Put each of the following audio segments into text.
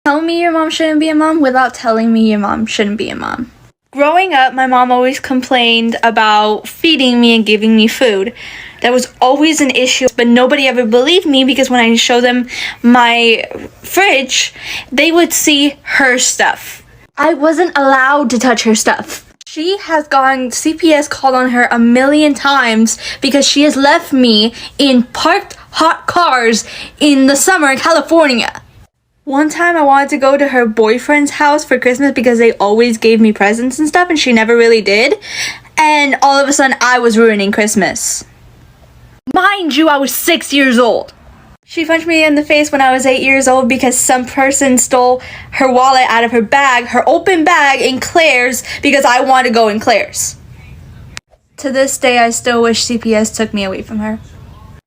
Tell me your mom shouldn't be a mom without telling me your mom shouldn't be a mom. Growing up, my mom always complained about feeding me and giving me food. That was always an issue, but nobody ever believed me because when I show them my fridge, they would see her stuff. I wasn't allowed to touch her stuff. She has gone, CPS called on her a million times because she has left me in parked hot cars in the summer in California. One time I wanted to go to her boyfriend's house for Christmas because they always gave me presents and stuff and she never really did. And all of a sudden I was ruining Christmas. Mind you, I was 6 years old. She punched me in the face when I was 8 years old because some person stole her wallet out of her bag, her open bag in Claire's because I wanted to go in Claire's. To this day, I still wish CPS took me away from her.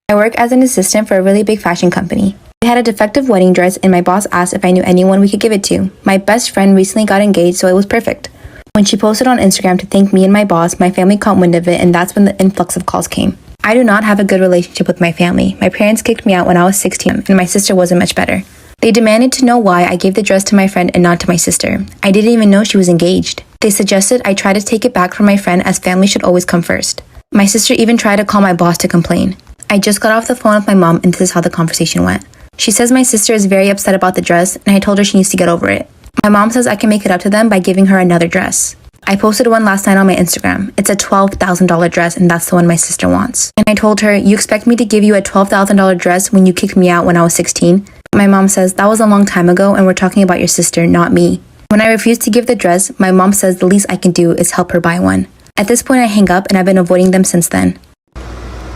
I work as an assistant for a really big fashion company. I had a defective wedding dress and my boss asked if I knew anyone we could give it to. My best friend recently got engaged, so it was perfect. When she posted on Instagram to thank me and my boss, my family caught wind of it, and that's when the influx of calls came. I do not have a good relationship with my family. My parents kicked me out when I was 16, and my sister wasn't much better. They demanded to know why I gave the dress to my friend and not to my sister. I didn't even know she was engaged. They suggested I try to take it back from my friend as family should always come first. My sister even tried to call my boss to complain. I just got off the phone with my mom, and this is how the conversation went. She says my sister is very upset about the dress, and I told her she needs to get over it. My mom says I can make it up to them by giving her another dress. I posted one last night on my Instagram. It's a $12,000 dress, and that's the one my sister wants. And I told her, you expect me to give you a $12,000 dress when you kicked me out when I was 16? My mom says, that was a long time ago, and we're talking about your sister, not me. When I refused to give the dress, my mom says the least I can do is help her buy one. At this point, I hang up, and I've been avoiding them since then.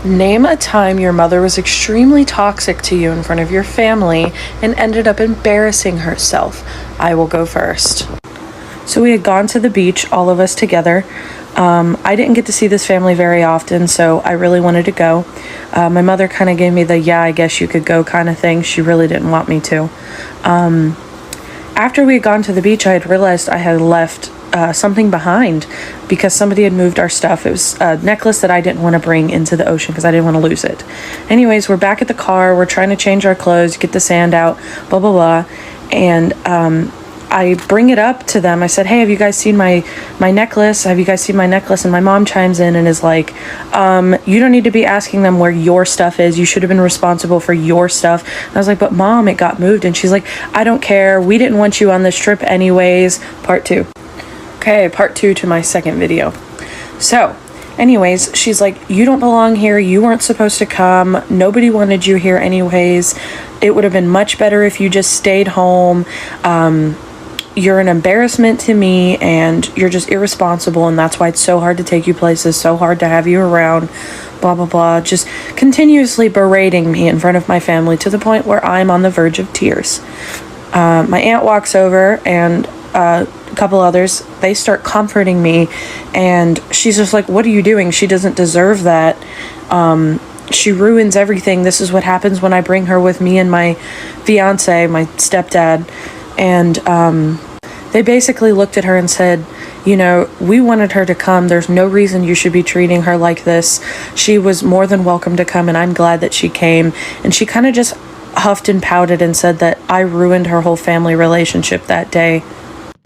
Name a time your mother was extremely toxic to you in front of your family and ended up embarrassing herself. I will go first. So we had gone to the beach, all of us together. I didn't get to see this family very often, so I really wanted to go. My mother kind of gave me the, yeah, I guess you could go kind of thing. She really didn't want me to. After we had gone to the beach, I had realized I had left something behind because somebody had moved our stuff. It was a necklace that I didn't want to bring into the ocean because I didn't want to lose it. Anyways, we're back at the car. We're trying to change our clothes, get the sand out, blah, blah, blah. And I bring it up to them. I said, hey, have you guys seen my necklace? Have you guys seen my necklace? And my mom chimes in and is like, you don't need to be asking them where your stuff is. You should have been responsible for your stuff. And I was like, but mom, it got moved. And she's like, I don't care. We didn't want you on this trip anyways. Part 2. Okay, part 2 to my second video. So, anyways, she's like, you don't belong here. You weren't supposed to come. Nobody wanted you here anyways. It would have been much better if you just stayed home. You're an embarrassment to me and you're just irresponsible, and that's why it's so hard to take you places, so hard to have you around, blah, blah, blah. Just continuously berating me in front of my family to the point where I'm on the verge of tears. My aunt walks over and a couple others, they start comforting me, and she's just like, what are you doing? She doesn't deserve that. She ruins everything. This is what happens when I bring her with me and my fiance, my stepdad. And they basically looked at her and said, you know, we wanted her to come. There's no reason you should be treating her like this. She was more than welcome to come, and I'm glad that she came. And she kind of just huffed and pouted and said that I ruined her whole family relationship that day.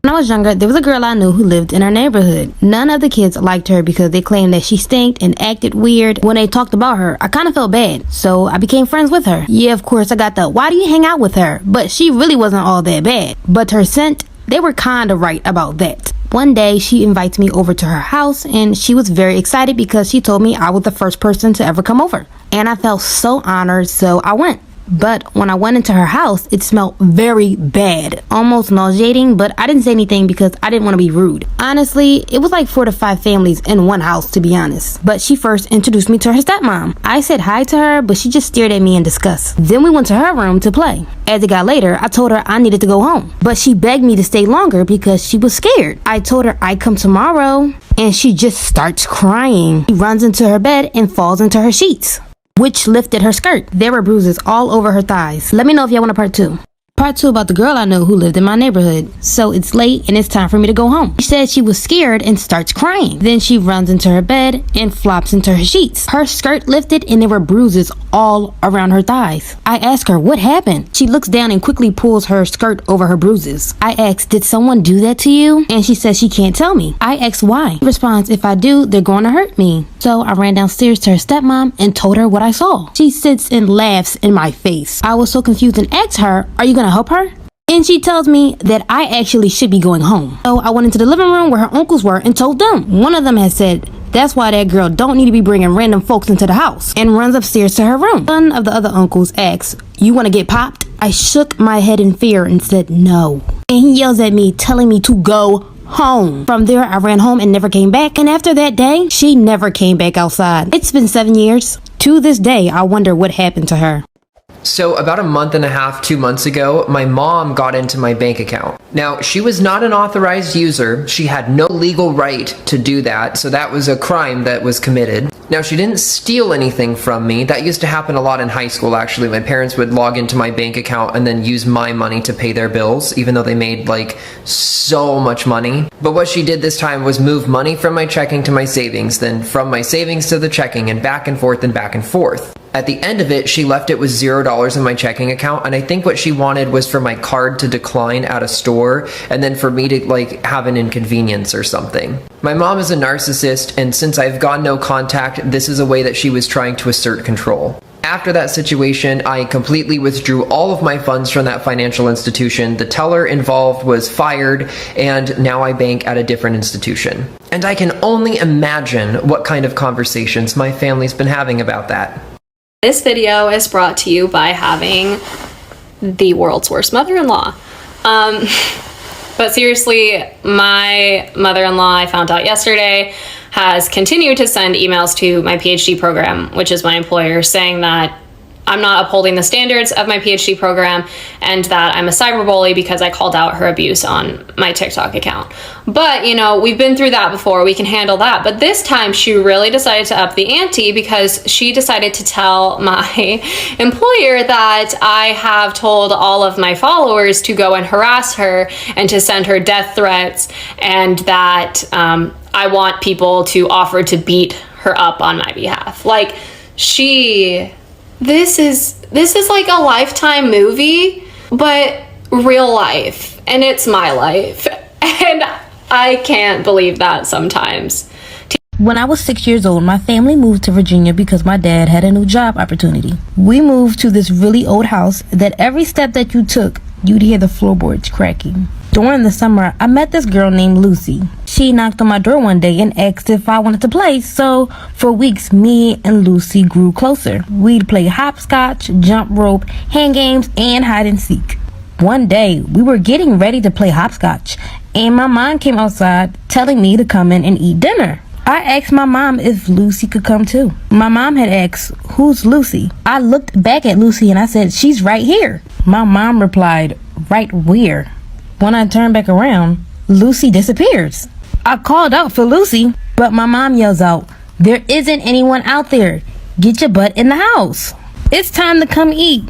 When I was younger, there was a girl I knew who lived in our neighborhood. None of the kids liked her because they claimed that she stinked and acted weird. When they talked about her, I kind of felt bad, so I became friends with her. Yeah, of course, I got the, why do you hang out with her? But she really wasn't all that bad. But her scent, they were kind of right about that. One day, she invites me over to her house, and she was very excited because she told me I was the first person to ever come over. And I felt so honored, so I went. But when I went into her house, it smelled very bad, almost nauseating, but I didn't say anything because I didn't want to be rude. Honestly, it was like 4 to 5 families in one house, to be honest. But she first introduced me to her stepmom. I said hi to her, but she just stared at me in disgust. Then we went to her room to play. As it got later, I told her I needed to go home, but she begged me to stay longer because she was scared. I told her I'd come tomorrow, and she just starts crying. She runs into her bed and falls into her sheets, which lifted her skirt. There were bruises all over her thighs. Let me know if y'all want a part 2. Part 2 about the girl I know who lived in my neighborhood. So it's late and it's time for me to go home. She said she was scared and starts crying. Then she runs into her bed and flops into her sheets. Her skirt lifted and there were bruises all around her thighs. I ask her what happened. She looks down and quickly pulls her skirt over her bruises. I ask, did someone do that to you? And she says she can't tell me. I ask why. She responds, if I do, they're going to hurt me. So I ran downstairs to her stepmom and told her what I saw. She sits and laughs in my face. I was so confused and asked her, are you gonna help her? And she tells me that I actually should be going home. So I went into the living room where her uncles were and told them. One of them had said, that's why that girl don't need to be bringing random folks into the house, and runs upstairs to her room. One of the other uncles asks, you want to get popped? I shook my head in fear and said no. And he yells at me, telling me to go home. From there, I ran home and never came back. And after that day, she never came back outside. It's been 7 years. To this day, I wonder what happened to her. So about a month and a half, 2 months ago, my mom got into my bank account. Now, she was not an authorized user. She had no legal right to do that, so that was a crime that was committed. Now, she didn't steal anything from me. That used to happen a lot in high school, actually. My parents would log into my bank account and then use my money to pay their bills, even though they made, like, so much money. But what she did this time was move money from my checking to my savings, then from my savings to the checking, and back and forth and back and forth. At the end of it, she left it with $0 in my checking account, and I think what she wanted was for my card to decline at a store, and then for me to, like, have an inconvenience or something. My mom is a narcissist, and since I've gone no contact, this is a way that she was trying to assert control. After that situation, I completely withdrew all of my funds from that financial institution. The teller involved was fired, and now I bank at a different institution. And I can only imagine what kind of conversations my family's been having about that. This video is brought to you by having the world's worst mother-in-law. But seriously, my mother-in-law, I found out yesterday, has continued to send emails to my PhD program, which is my employer, saying that I'm not upholding the standards of my PhD program and that I'm a cyberbully because I called out her abuse on my TikTok account. But, you know, we've been through that before. We can handle that. But this time she really decided to up the ante because she decided to tell my employer that I have told all of my followers to go and harass her and to send her death threats, and that I want people to offer to beat her up on my behalf. Like, This is like a Lifetime movie, but real life, and it's my life, and I can't believe that sometimes. When I was 6 years old, my family moved to Virginia because my dad had a new job opportunity. We moved to this really old house that every step that you took, you'd hear the floorboards cracking. During the summer, I met this girl named Lucy. She knocked on my door one day and asked if I wanted to play, so for weeks, me and Lucy grew closer. We'd play hopscotch, jump rope, hand games, and hide and seek. One day, we were getting ready to play hopscotch, and my mom came outside telling me to come in and eat dinner. I asked my mom if Lucy could come too. My mom had asked, who's Lucy? I looked back at Lucy and I said, she's right here. My mom replied, right where? When I turned back around, Lucy disappears. I called out for Lucy, but my mom yells out, there isn't anyone out there. Get your butt in the house. It's time to come eat.